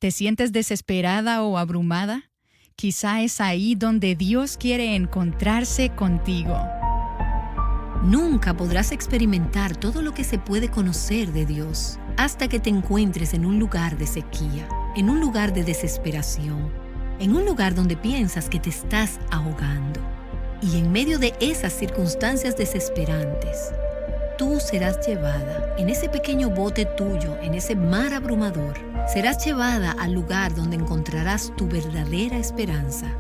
¿Te sientes desesperada o abrumada? Quizá es ahí donde Dios quiere encontrarse contigo. Nunca podrás experimentar todo lo que se puede conocer de Dios hasta que te encuentres en un lugar de sequía, en un lugar de desesperación, en un lugar donde piensas que te estás ahogando. Y en medio de esas circunstancias desesperantes, tú serás llevada en ese pequeño bote tuyo, en ese mar abrumador. Serás llevada al lugar donde encontrarás tu verdadera esperanza.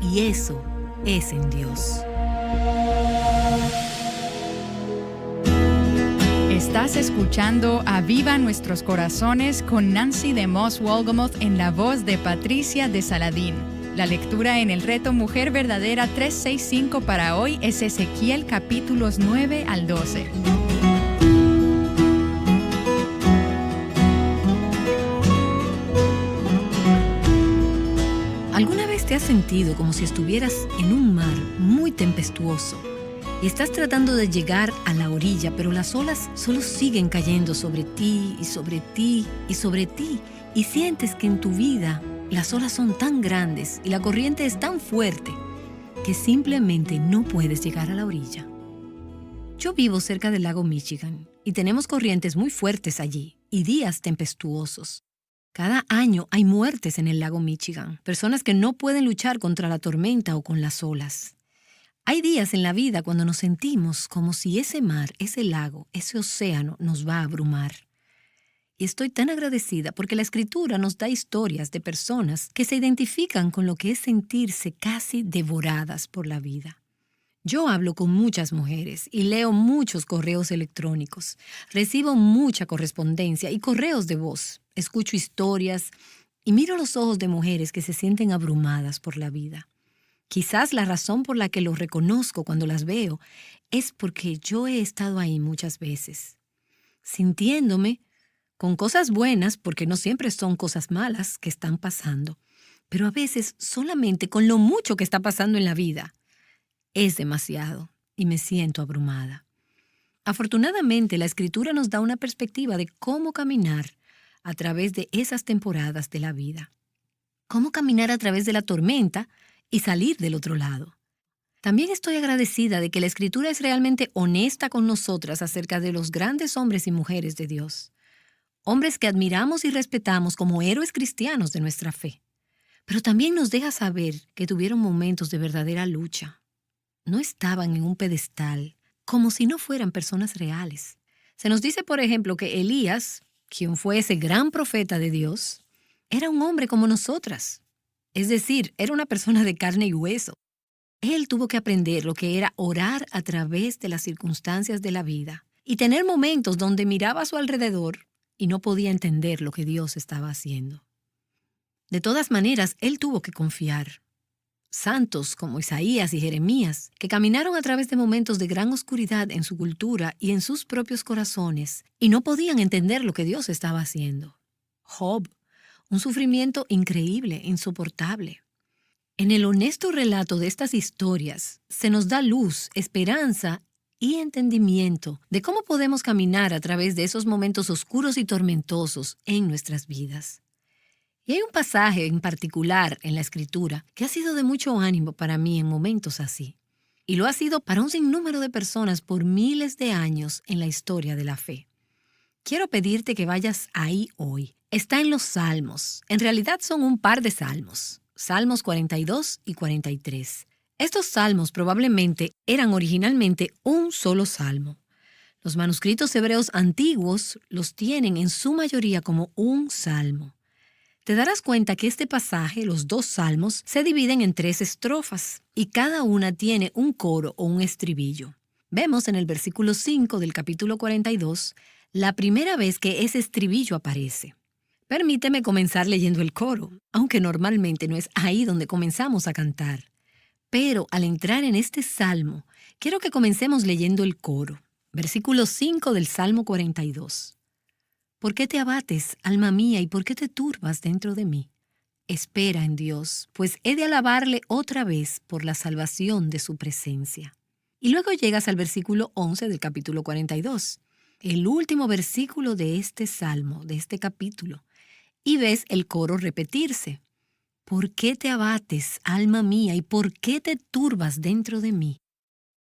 Y eso es en Dios. Estás escuchando Aviva Nuestros Corazones con Nancy DeMoss Wolgemuth en la voz de Patricia de Saladín. La lectura en el reto Mujer Verdadera 365 para hoy es Ezequiel capítulos 9 al 12. ¿Alguna vez te has sentido como si estuvieras en un mar muy tempestuoso y estás tratando de llegar a la orilla, pero las olas solo siguen cayendo sobre ti y sobre ti y sobre ti, y sientes que en tu vida las olas son tan grandes y la corriente es tan fuerte que simplemente no puedes llegar a la orilla? Yo vivo cerca del lago Michigan y tenemos corrientes muy fuertes allí y días tempestuosos. Cada año hay muertes en el lago Michigan, personas que no pueden luchar contra la tormenta o con las olas. Hay días en la vida cuando nos sentimos como si ese mar, ese lago, ese océano nos va a abrumar. Y estoy tan agradecida porque la Escritura nos da historias de personas que se identifican con lo que es sentirse casi devoradas por la vida. Yo hablo con muchas mujeres y leo muchos correos electrónicos. Recibo mucha correspondencia y correos de voz. Escucho historias y miro los ojos de mujeres que se sienten abrumadas por la vida. Quizás la razón por la que los reconozco cuando las veo es porque yo he estado ahí muchas veces, sintiéndome con cosas buenas, porque no siempre son cosas malas que están pasando, pero a veces solamente con lo mucho que está pasando en la vida. Es demasiado y me siento abrumada. Afortunadamente, la Escritura nos da una perspectiva de cómo caminar a través de esas temporadas de la vida. Cómo caminar a través de la tormenta y salir del otro lado. También estoy agradecida de que la Escritura es realmente honesta con nosotras acerca de los grandes hombres y mujeres de Dios. Hombres que admiramos y respetamos como héroes cristianos de nuestra fe. Pero también nos deja saber que tuvieron momentos de verdadera lucha. No estaban en un pedestal, como si no fueran personas reales. Se nos dice, por ejemplo, que Elías, quien fue ese gran profeta de Dios, era un hombre como nosotras. Es decir, era una persona de carne y hueso. Él tuvo que aprender lo que era orar a través de las circunstancias de la vida y tener momentos donde miraba a su alrededor y no podía entender lo que Dios estaba haciendo. De todas maneras, él tuvo que confiar. Santos como Isaías y Jeremías, que caminaron a través de momentos de gran oscuridad en su cultura y en sus propios corazones, y no podían entender lo que Dios estaba haciendo. Job, un sufrimiento increíble, insoportable. En el honesto relato de estas historias, se nos da luz, esperanza y entendimiento de cómo podemos caminar a través de esos momentos oscuros y tormentosos en nuestras vidas. Y hay un pasaje en particular en la Escritura que ha sido de mucho ánimo para mí en momentos así. Y lo ha sido para un sinnúmero de personas por miles de años en la historia de la fe. Quiero pedirte que vayas ahí hoy. Está en los Salmos. En realidad son un par de salmos. Salmos 42 y 43. Estos salmos probablemente eran originalmente un solo salmo. Los manuscritos hebreos antiguos los tienen en su mayoría como un salmo. Te darás cuenta que este pasaje, los dos salmos, se dividen en 3 estrofas y cada una tiene un coro o un estribillo. Vemos en el versículo 5 del capítulo 42 la primera vez que ese estribillo aparece. Permíteme comenzar leyendo el coro, aunque normalmente no es ahí donde comenzamos a cantar. Pero al entrar en este salmo, quiero que comencemos leyendo el coro. Versículo 5 del Salmo 42. ¿Por qué te abates, alma mía, y por qué te turbas dentro de mí? Espera en Dios, pues he de alabarle otra vez por la salvación de su presencia. Y luego llegas al versículo 11 del capítulo 42, el último versículo de este salmo, de este capítulo. y ves el coro repetirse. ¿Por qué te abates, alma mía, y por qué te turbas dentro de mí?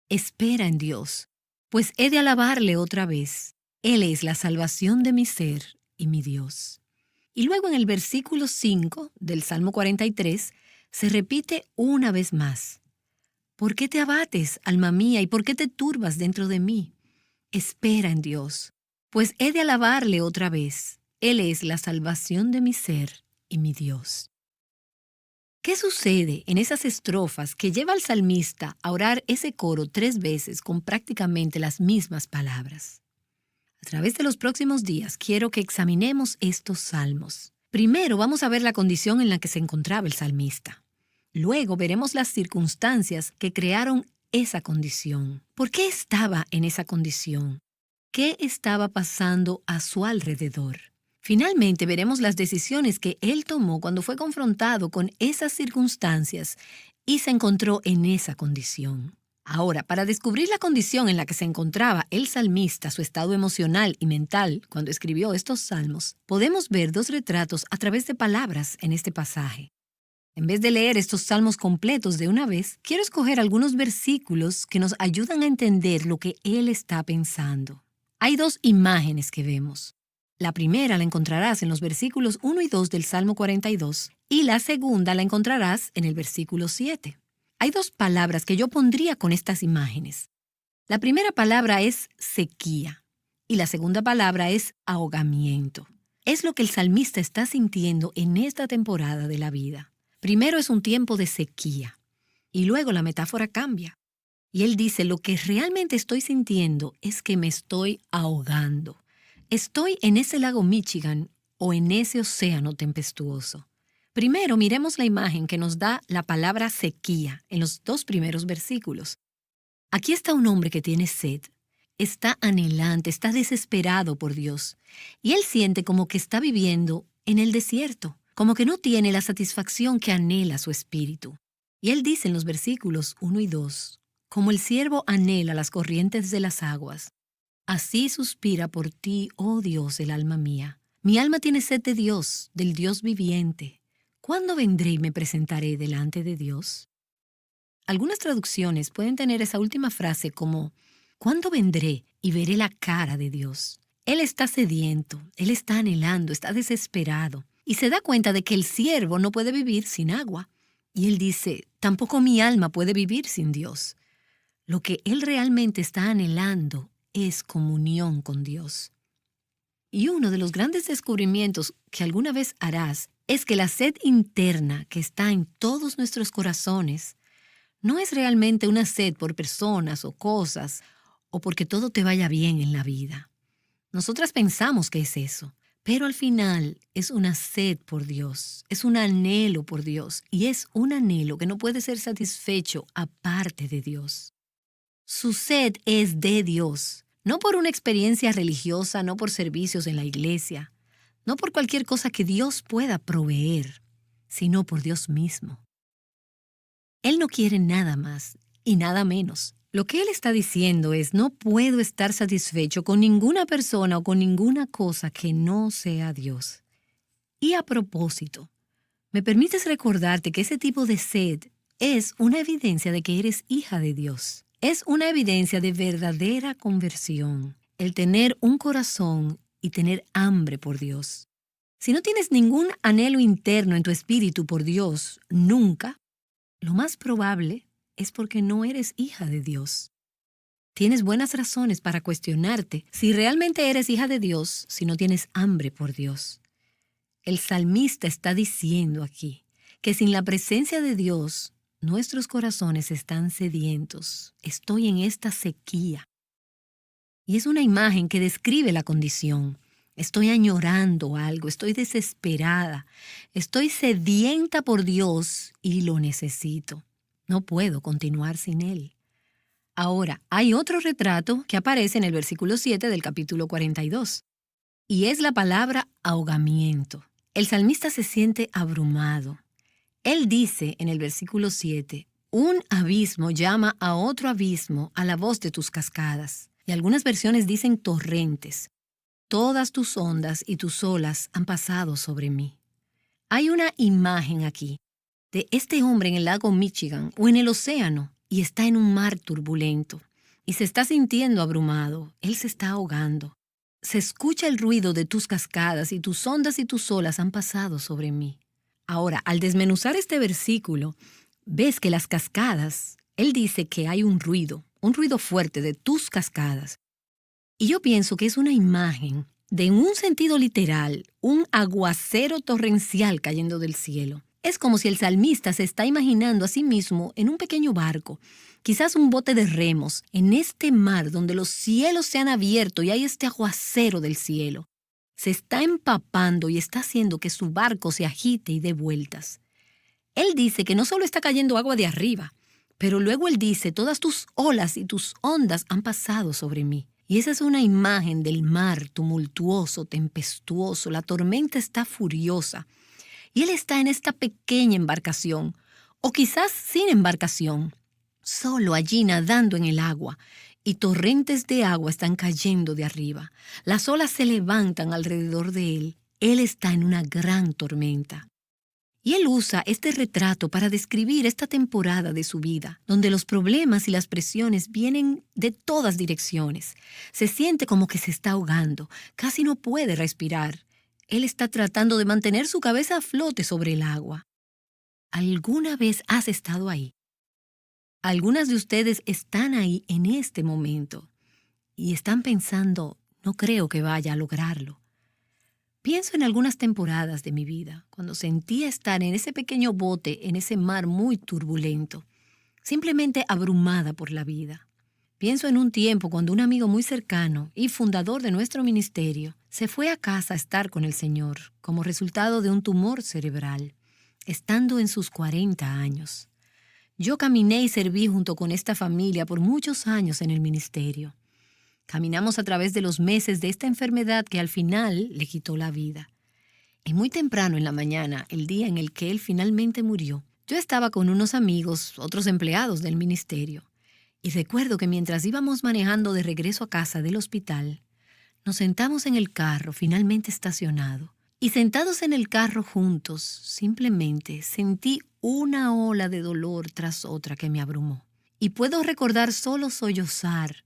Espera en Dios, pues he de alabarle otra vez. Él es la salvación de mi ser y mi Dios. Y luego en el versículo 5 del Salmo 43 se repite una vez más. ¿Por qué te abates, alma mía, y por qué te turbas dentro de mí? Espera en Dios, pues he de alabarle otra vez. Él es la salvación de mi ser y mi Dios. ¿Qué sucede en esas estrofas que lleva al salmista a orar ese coro 3 veces con prácticamente las mismas palabras? A través de los próximos días quiero que examinemos estos salmos. Primero vamos a ver la condición en la que se encontraba el salmista. Luego veremos las circunstancias que crearon esa condición. ¿Por qué estaba en esa condición? ¿Qué estaba pasando a su alrededor? Finalmente veremos las decisiones que él tomó cuando fue confrontado con esas circunstancias y se encontró en esa condición. Ahora, para descubrir la condición en la que se encontraba el salmista, su estado emocional y mental cuando escribió estos salmos, podemos ver 2 retratos a través de palabras en este pasaje. En vez de leer estos salmos completos de una vez, quiero escoger algunos versículos que nos ayudan a entender lo que él está pensando. Hay 2 imágenes que vemos. La primera la encontrarás en los versículos 1 y 2 del Salmo 42 y la segunda la encontrarás en el versículo 7. Hay 2 palabras que yo pondría con estas imágenes. La primera palabra es sequía y la segunda palabra es ahogamiento. Es lo que el salmista está sintiendo en esta temporada de la vida. Primero es un tiempo de sequía y luego la metáfora cambia. Y él dice, lo que realmente estoy sintiendo es que me estoy ahogando. Estoy en ese lago Michigan o en ese océano tempestuoso. Primero miremos la imagen que nos da la palabra sequía en los 2 primeros versículos. Aquí está un hombre que tiene sed. Está anhelante, está desesperado por Dios. Y él siente como que está viviendo en el desierto, como que no tiene la satisfacción que anhela su espíritu. Y él dice en los versículos 1 y 2, como el ciervo anhela las corrientes de las aguas, así suspira por ti, oh Dios, el alma mía. Mi alma tiene sed de Dios, del Dios viviente. ¿Cuándo vendré y me presentaré delante de Dios? Algunas traducciones pueden tener esa última frase como, ¿cuándo vendré y veré la cara de Dios? Él está sediento, él está anhelando, está desesperado, y se da cuenta de que el siervo no puede vivir sin agua. Y él dice, tampoco mi alma puede vivir sin Dios. Lo que él realmente está anhelando es comunión con Dios. Y uno de los grandes descubrimientos que alguna vez harás es que la sed interna que está en todos nuestros corazones no es realmente una sed por personas o cosas o porque todo te vaya bien en la vida. Nosotras pensamos que es eso, pero al final es una sed por Dios, es un anhelo por Dios y es un anhelo que no puede ser satisfecho aparte de Dios. Su sed es de Dios, no por una experiencia religiosa, no por servicios en la iglesia, no por cualquier cosa que Dios pueda proveer, sino por Dios mismo. Él no quiere nada más y nada menos. Lo que Él está diciendo es, no puedo estar satisfecho con ninguna persona o con ninguna cosa que no sea Dios. Y a propósito, ¿me permites recordarte que ese tipo de sed es una evidencia de que eres hija de Dios? Es una evidencia de verdadera conversión, el tener un corazón y tener hambre por Dios. Si no tienes ningún anhelo interno en tu espíritu por Dios, nunca, lo más probable es porque no eres hija de Dios. Tienes buenas razones para cuestionarte si realmente eres hija de Dios si no tienes hambre por Dios. El salmista está diciendo aquí que sin la presencia de Dios, nuestros corazones están sedientos. Estoy en esta sequía. Y es una imagen que describe la condición. Estoy añorando algo, estoy desesperada, estoy sedienta por Dios y lo necesito. No puedo continuar sin Él. Ahora, hay otro retrato que aparece en el versículo 7 del capítulo 42. Y es la palabra ahogamiento. El salmista se siente abrumado. Él dice en el versículo 7, un abismo llama a otro abismo a la voz de tus cascadas. Y algunas versiones dicen torrentes. Todas tus ondas y tus olas han pasado sobre mí. Hay una imagen aquí de este hombre en el lago Michigan o en el océano y está en un mar turbulento y se está sintiendo abrumado. Él se está ahogando. Se escucha el ruido de tus cascadas y tus ondas y tus olas han pasado sobre mí. Ahora, al desmenuzar este versículo, ves que las cascadas, él dice que hay un ruido fuerte de tus cascadas. Y yo pienso que es una imagen de, en un sentido literal, un aguacero torrencial cayendo del cielo. Es como si el salmista se está imaginando a sí mismo en un pequeño barco, quizás un bote de remos, en este mar donde los cielos se han abierto y hay este aguacero del cielo. Se está empapando y está haciendo que su barco se agite y dé vueltas. Él dice que no solo está cayendo agua de arriba, pero luego él dice, todas tus olas y tus ondas han pasado sobre mí. Y esa es una imagen del mar tumultuoso, tempestuoso. La tormenta está furiosa. Y él está en esta pequeña embarcación, o quizás sin embarcación, solo allí nadando en el agua. Y torrentes de agua están cayendo de arriba. Las olas se levantan alrededor de él. Él está en una gran tormenta. Y él usa este retrato para describir esta temporada de su vida, donde los problemas y las presiones vienen de todas direcciones. Se siente como que se está ahogando, casi no puede respirar. Él está tratando de mantener su cabeza a flote sobre el agua. ¿Alguna vez has estado ahí? Algunas de ustedes están ahí en este momento y están pensando, no creo que vaya a lograrlo. Pienso en algunas temporadas de mi vida, cuando sentía estar en ese pequeño bote, en ese mar muy turbulento, simplemente abrumada por la vida. Pienso en un tiempo cuando un amigo muy cercano y fundador de nuestro ministerio se fue a casa a estar con el Señor como resultado de un tumor cerebral, estando en sus 40 años. Yo caminé y serví junto con esta familia por muchos años en el ministerio. Caminamos a través de los meses de esta enfermedad que al final le quitó la vida. Y muy temprano en la mañana, el día en el que él finalmente murió, yo estaba con unos amigos, otros empleados del ministerio. Y recuerdo que mientras íbamos manejando de regreso a casa del hospital, nos sentamos en el carro finalmente estacionado. Y sentados en el carro juntos, simplemente sentí una ola de dolor tras otra que me abrumó. Y puedo recordar solo sollozar,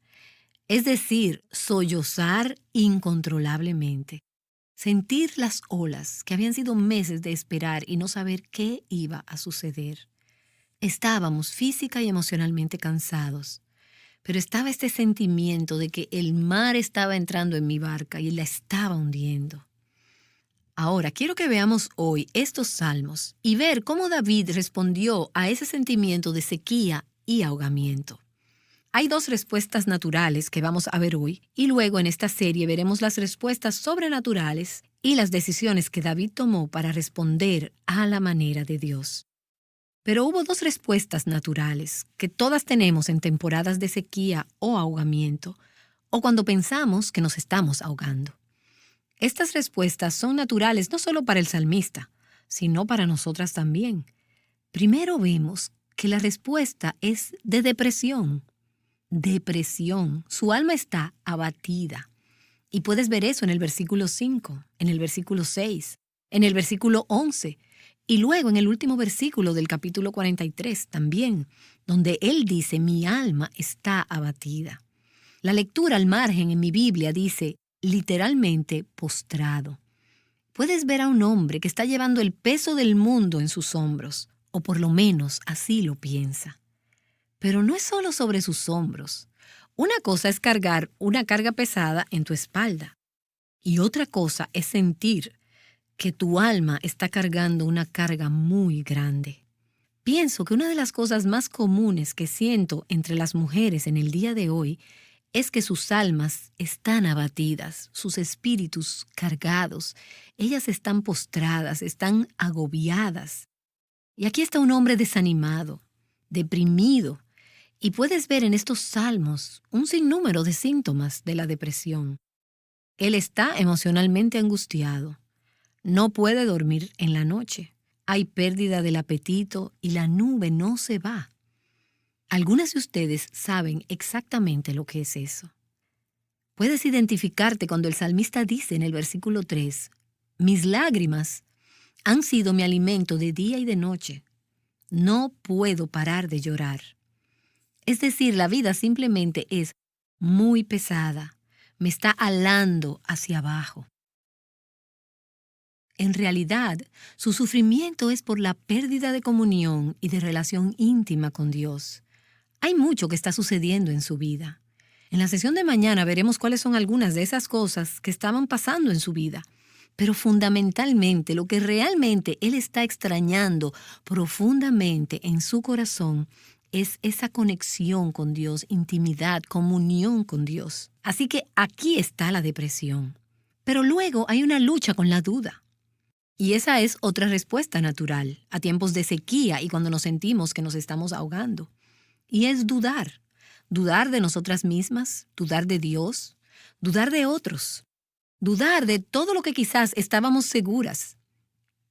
es decir, sollozar incontrolablemente. Sentir las olas que habían sido meses de esperar y no saber qué iba a suceder. Estábamos física y emocionalmente cansados, pero estaba este sentimiento de que el mar estaba entrando en mi barca y la estaba hundiendo. Ahora, quiero que veamos hoy estos salmos y ver cómo David respondió a ese sentimiento de sequía y ahogamiento. Hay dos respuestas naturales que vamos a ver hoy y luego en esta serie veremos las respuestas sobrenaturales y las decisiones que David tomó para responder a la manera de Dios. Pero hubo dos respuestas naturales que todas tenemos en temporadas de sequía o ahogamiento o cuando pensamos que nos estamos ahogando. Estas respuestas son naturales no solo para el salmista, sino para nosotras también. Primero vemos que la respuesta es de depresión. Depresión. Su alma está abatida. Y puedes ver eso en el versículo 5, en el versículo 6, en el versículo 11 y luego en el último versículo del capítulo 43 también, donde él dice, mi alma está abatida. La lectura al margen en mi Biblia dice, literalmente postrado. Puedes ver a un hombre que está llevando el peso del mundo en sus hombros, o por lo menos así lo piensa. Pero no es solo sobre sus hombros. Una cosa es cargar una carga pesada en tu espalda, y otra cosa es sentir que tu alma está cargando una carga muy grande. Pienso que una de las cosas más comunes que siento entre las mujeres en el día de hoy es que sus almas están abatidas, sus espíritus cargados. Ellas están postradas, están agobiadas. Y aquí está un hombre desanimado, deprimido, y puedes ver en estos salmos un sinnúmero de síntomas de la depresión. Él está emocionalmente angustiado. No puede dormir en la noche. Hay pérdida del apetito y la nube no se va. Algunas de ustedes saben exactamente lo que es eso. Puedes identificarte cuando el salmista dice en el versículo 3, mis lágrimas han sido mi alimento de día y de noche. No puedo parar de llorar. Es decir, la vida simplemente es muy pesada. Me está alando hacia abajo. En realidad, su sufrimiento es por la pérdida de comunión y de relación íntima con Dios. Hay mucho que está sucediendo en su vida. En la sesión de mañana veremos cuáles son algunas de esas cosas que estaban pasando en su vida. Pero fundamentalmente, lo que realmente él está extrañando profundamente en su corazón es esa conexión con Dios, intimidad, comunión con Dios. Así que aquí está la depresión. Pero luego hay una lucha con la duda. Y esa es otra respuesta natural a tiempos de sequía y cuando nos sentimos que nos estamos ahogando. Y es dudar. Dudar de nosotras mismas, dudar de Dios, dudar de otros. Dudar de todo lo que quizás estábamos seguras.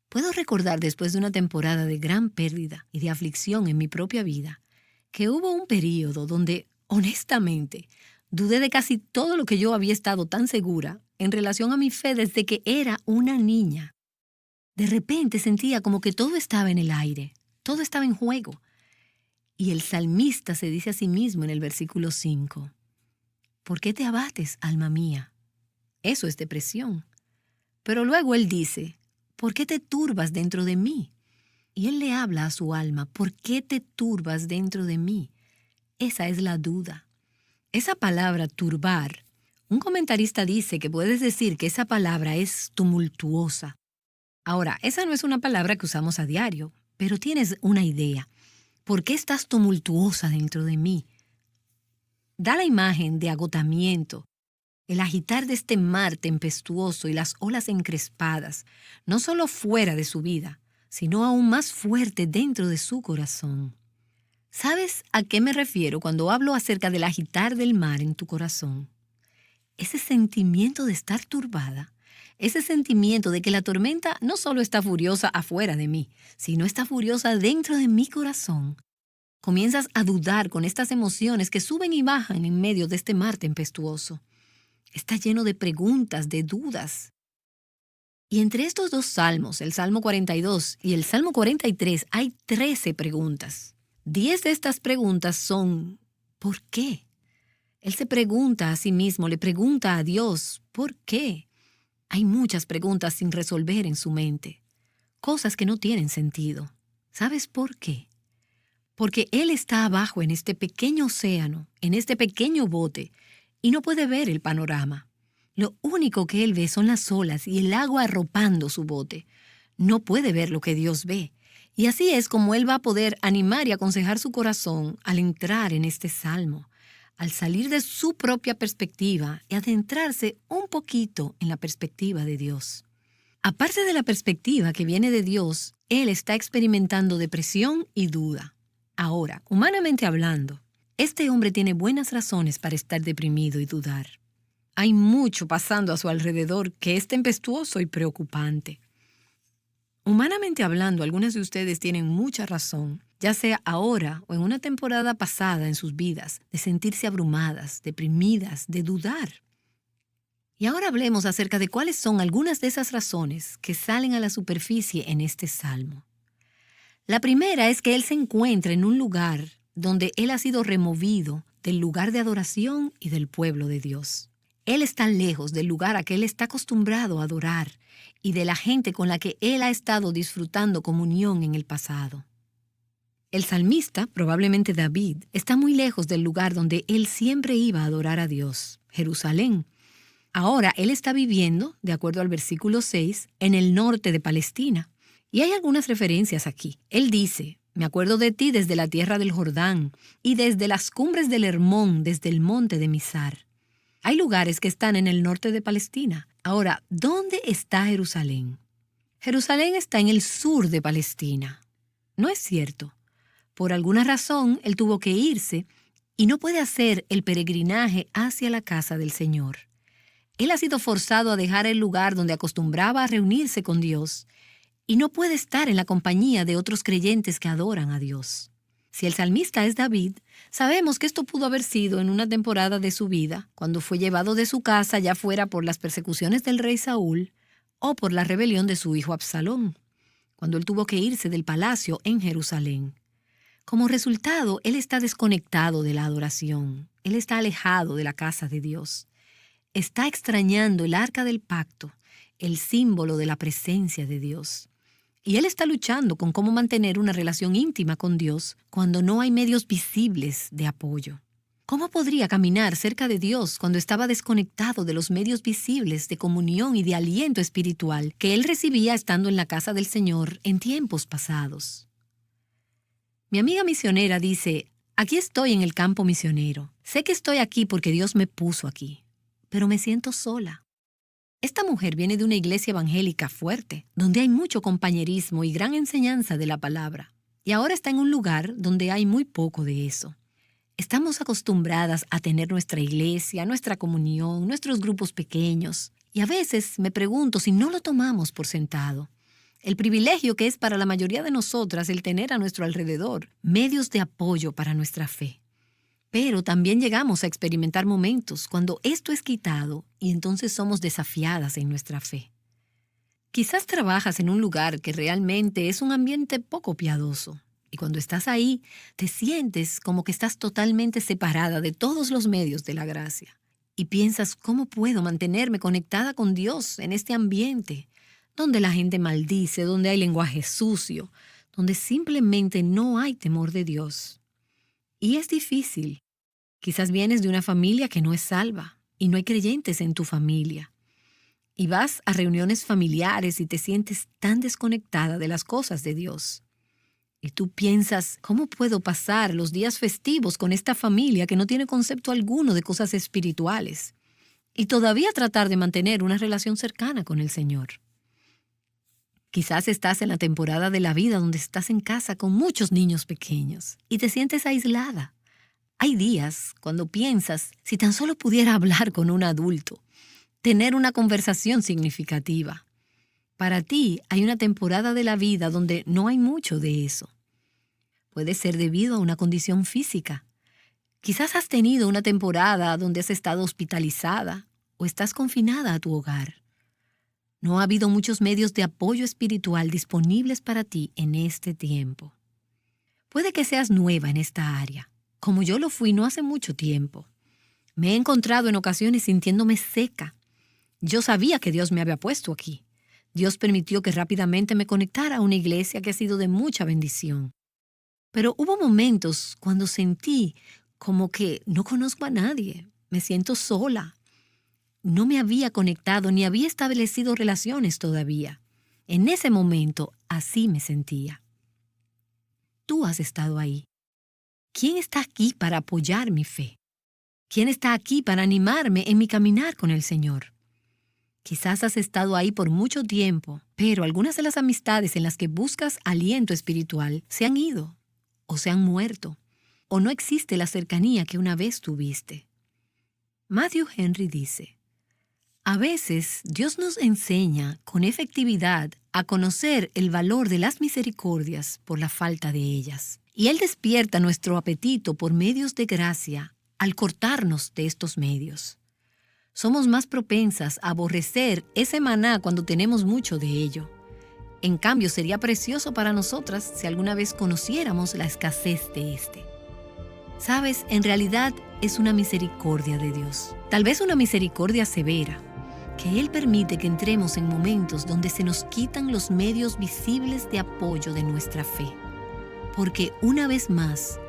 Puedo recordar después de una temporada de gran pérdida y de aflicción en mi propia vida, que hubo un período donde, honestamente, dudé de casi todo lo que yo había estado tan segura en relación a mi fe desde que era una niña. De repente sentía como que todo estaba en el aire, todo estaba en juego. Y el salmista se dice a sí mismo en el versículo 5, ¿por qué te abates, alma mía? Eso es depresión. Pero luego él dice, ¿por qué te turbas dentro de mí? Y él le habla a su alma, ¿por qué te turbas dentro de mí? Esa es la duda. Esa palabra turbar, un comentarista dice que puedes decir que esa palabra es tumultuosa. Ahora, esa no es una palabra que usamos a diario, pero tienes una idea. ¿Por qué estás tumultuosa dentro de mí? Da la imagen de agotamiento, el agitar de este mar tempestuoso y las olas encrespadas, no solo fuera de su vida, sino aún más fuerte dentro de su corazón. ¿Sabes a qué me refiero cuando hablo acerca del agitar del mar en tu corazón? Ese sentimiento de estar turbada, ese sentimiento de que la tormenta no solo está furiosa afuera de mí, sino está furiosa dentro de mi corazón. Comienzas a dudar con estas emociones que suben y bajan en medio de este mar tempestuoso. Está lleno de preguntas, de dudas. Y entre estos dos salmos, el Salmo 42 y el Salmo 43, hay 13 preguntas. 10 de estas preguntas son ¿por qué? Él se pregunta a sí mismo, le pregunta a Dios ¿por qué? Hay muchas preguntas sin resolver en su mente, cosas que no tienen sentido. ¿Sabes por qué? Porque él está abajo en este pequeño océano, en este pequeño bote, y no puede ver el panorama. Lo único que él ve son las olas y el agua arropando su bote. No puede ver lo que Dios ve. Y así es como él va a poder animar y aconsejar su corazón al entrar en este salmo, al salir de su propia perspectiva y adentrarse un poquito en la perspectiva de Dios. Aparte de la perspectiva que viene de Dios, él está experimentando depresión y duda. Ahora, humanamente hablando, este hombre tiene buenas razones para estar deprimido y dudar. Hay mucho pasando a su alrededor que es tempestuoso y preocupante. Humanamente hablando, algunas de ustedes tienen mucha razón, ya sea ahora o en una temporada pasada en sus vidas, de sentirse abrumadas, deprimidas, de dudar. Y ahora hablemos acerca de cuáles son algunas de esas razones que salen a la superficie en este salmo. La primera es que él se encuentra en un lugar donde él ha sido removido del lugar de adoración y del pueblo de Dios. Él está lejos del lugar a que él está acostumbrado a adorar y de la gente con la que él ha estado disfrutando comunión en el pasado. El salmista, probablemente David, está muy lejos del lugar donde él siempre iba a adorar a Dios, Jerusalén. Ahora él está viviendo, de acuerdo al versículo 6, en el norte de Palestina. Y hay algunas referencias aquí. Él dice, me acuerdo de ti desde la tierra del Jordán y desde las cumbres del Hermón, desde el monte de Misar. Hay lugares que están en el norte de Palestina. Ahora, ¿dónde está Jerusalén? Jerusalén está en el sur de Palestina. No es cierto. Por alguna razón, él tuvo que irse y no puede hacer el peregrinaje hacia la casa del Señor. Él ha sido forzado a dejar el lugar donde acostumbraba a reunirse con Dios y no puede estar en la compañía de otros creyentes que adoran a Dios. Si el salmista es David, sabemos que esto pudo haber sido en una temporada de su vida, cuando fue llevado de su casa, ya fuera por las persecuciones del rey Saúl o por la rebelión de su hijo Absalón, cuando él tuvo que irse del palacio en Jerusalén. Como resultado, él está desconectado de la adoración, él está alejado de la casa de Dios. Está extrañando el arca del pacto, el símbolo de la presencia de Dios. Y él está luchando con cómo mantener una relación íntima con Dios cuando no hay medios visibles de apoyo. ¿Cómo podría caminar cerca de Dios cuando estaba desconectado de los medios visibles de comunión y de aliento espiritual que él recibía estando en la casa del Señor en tiempos pasados? Mi amiga misionera dice, aquí estoy en el campo misionero. Sé que estoy aquí porque Dios me puso aquí, pero me siento sola. Esta mujer viene de una iglesia evangélica fuerte, donde hay mucho compañerismo y gran enseñanza de la palabra. Y ahora está en un lugar donde hay muy poco de eso. Estamos acostumbradas a tener nuestra iglesia, nuestra comunión, nuestros grupos pequeños. Y a veces me pregunto si no lo tomamos por sentado. El privilegio que es para la mayoría de nosotras el tener a nuestro alrededor medios de apoyo para nuestra fe. Pero también llegamos a experimentar momentos cuando esto es quitado y entonces somos desafiadas en nuestra fe. Quizás trabajas en un lugar que realmente es un ambiente poco piadoso y cuando estás ahí te sientes como que estás totalmente separada de todos los medios de la gracia y piensas cómo puedo mantenerme conectada con Dios en este ambiente donde la gente maldice, donde hay lenguaje sucio, donde simplemente no hay temor de Dios. Y es difícil. Quizás vienes de una familia que no es salva y no hay creyentes en tu familia. Y vas a reuniones familiares y te sientes tan desconectada de las cosas de Dios. Y tú piensas, ¿cómo puedo pasar los días festivos con esta familia que no tiene concepto alguno de cosas espirituales? Y todavía tratar de mantener una relación cercana con el Señor. Quizás estás en la temporada de la vida donde estás en casa con muchos niños pequeños y te sientes aislada. Hay días cuando piensas, si tan solo pudiera hablar con un adulto, tener una conversación significativa. Para ti hay una temporada de la vida donde no hay mucho de eso. Puede ser debido a una condición física. Quizás has tenido una temporada donde has estado hospitalizada o estás confinada a tu hogar. No ha habido muchos medios de apoyo espiritual disponibles para ti en este tiempo. Puede que seas nueva en esta área, como yo lo fui no hace mucho tiempo. Me he encontrado en ocasiones sintiéndome seca. Yo sabía que Dios me había puesto aquí. Dios permitió que rápidamente me conectara a una iglesia que ha sido de mucha bendición. Pero hubo momentos cuando sentí como que no conozco a nadie, me siento sola. No me había conectado ni había establecido relaciones todavía. En ese momento así me sentía. Tú has estado ahí. ¿Quién está aquí para apoyar mi fe? ¿Quién está aquí para animarme en mi caminar con el Señor? Quizás has estado ahí por mucho tiempo, pero algunas de las amistades en las que buscas aliento espiritual se han ido, o se han muerto, o no existe la cercanía que una vez tuviste. Matthew Henry dice, a veces Dios nos enseña con efectividad a conocer el valor de las misericordias por la falta de ellas. Y Él despierta nuestro apetito por medios de gracia al cortarnos de estos medios. Somos más propensas a aborrecer ese maná cuando tenemos mucho de ello. En cambio, sería precioso para nosotras si alguna vez conociéramos la escasez de este. ¿Sabes? En realidad es una misericordia de Dios. Tal vez una misericordia severa, que Él permite que entremos en momentos donde se nos quitan los medios visibles de apoyo de nuestra fe. Porque una vez más,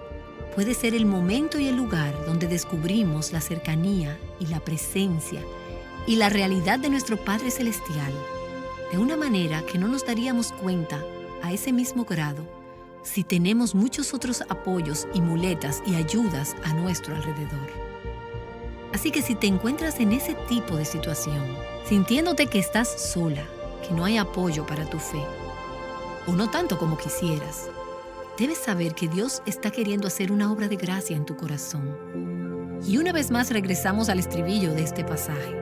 puede ser el momento y el lugar donde descubrimos la cercanía y la presencia y la realidad de nuestro Padre Celestial, de una manera que no nos daríamos cuenta a ese mismo grado si tenemos muchos otros apoyos y muletas y ayudas a nuestro alrededor. Así que si te encuentras en ese tipo de situación, sintiéndote que estás sola, que no hay apoyo para tu fe, o no tanto como quisieras, debes saber que Dios está queriendo hacer una obra de gracia en tu corazón. Y una vez más regresamos al estribillo de este pasaje.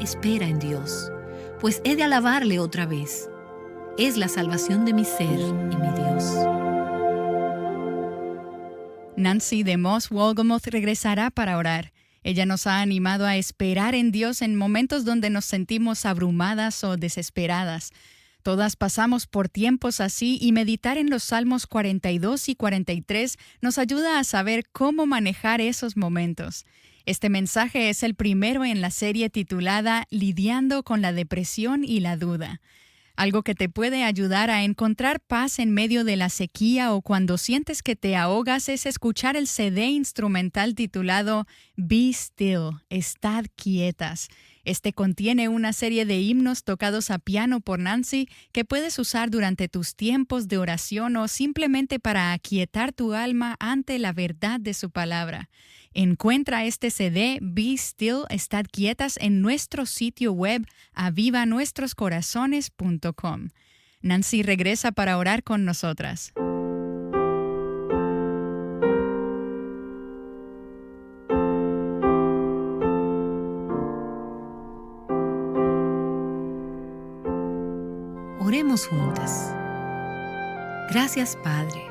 Espera en Dios, pues he de alabarle otra vez. Es la salvación de mi ser y mi Dios. Nancy DeMoss Wolgemuth regresará para orar. Ella nos ha animado a esperar en Dios en momentos donde nos sentimos abrumadas o desesperadas. Todas pasamos por tiempos así y meditar en los Salmos 42 y 43 nos ayuda a saber cómo manejar esos momentos. Este mensaje es el primero en la serie titulada Lidiando con la depresión y la duda. Algo que te puede ayudar a encontrar paz en medio de la sequía o cuando sientes que te ahogas es escuchar el CD instrumental titulado Be Still, Estad Quietas. Este contiene una serie de himnos tocados a piano por Nancy que puedes usar durante tus tiempos de oración o simplemente para aquietar tu alma ante la verdad de su palabra. Encuentra este CD, Be Still, Estad Quietas, en nuestro sitio web avivanuestroscorazones.com. Nancy regresa para orar con nosotras. Oremos juntas. Gracias, Padre,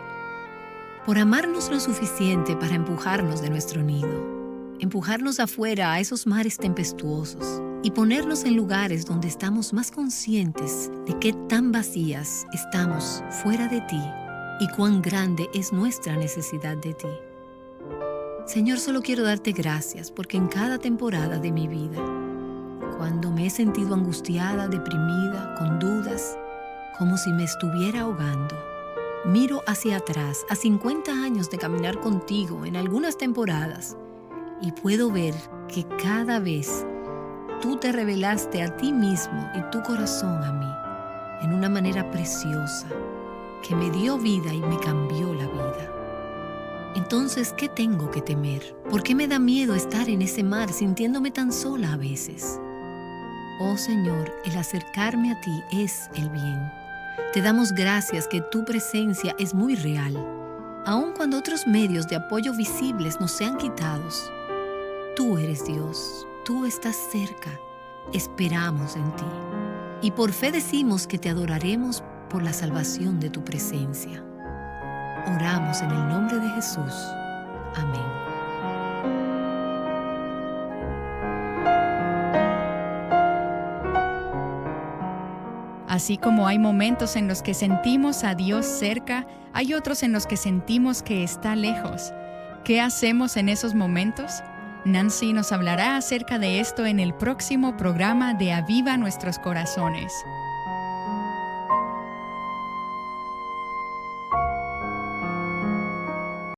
por amarnos lo suficiente para empujarnos de nuestro nido, empujarnos afuera a esos mares tempestuosos y ponernos en lugares donde estamos más conscientes de qué tan vacías estamos fuera de ti y cuán grande es nuestra necesidad de ti. Señor, solo quiero darte gracias porque en cada temporada de mi vida, cuando me he sentido angustiada, deprimida, con dudas, como si me estuviera ahogando, miro hacia atrás a 50 años de caminar contigo en algunas temporadas y puedo ver que cada vez tú te revelaste a ti mismo y tu corazón a mí en una manera preciosa que me dio vida y me cambió la vida. Entonces, ¿qué tengo que temer? ¿Por qué me da miedo estar en ese mar sintiéndome tan sola a veces? Oh Señor, el acercarme a ti es el bien. Te damos gracias que tu presencia es muy real, aun cuando otros medios de apoyo visibles nos sean quitados. Tú eres Dios, tú estás cerca, esperamos en ti. Y por fe decimos que te adoraremos por la salvación de tu presencia. Oramos en el nombre de Jesús. Amén. Así como hay momentos en los que sentimos a Dios cerca, hay otros en los que sentimos que está lejos. ¿Qué hacemos en esos momentos? Nancy nos hablará acerca de esto en el próximo programa de Aviva Nuestros Corazones.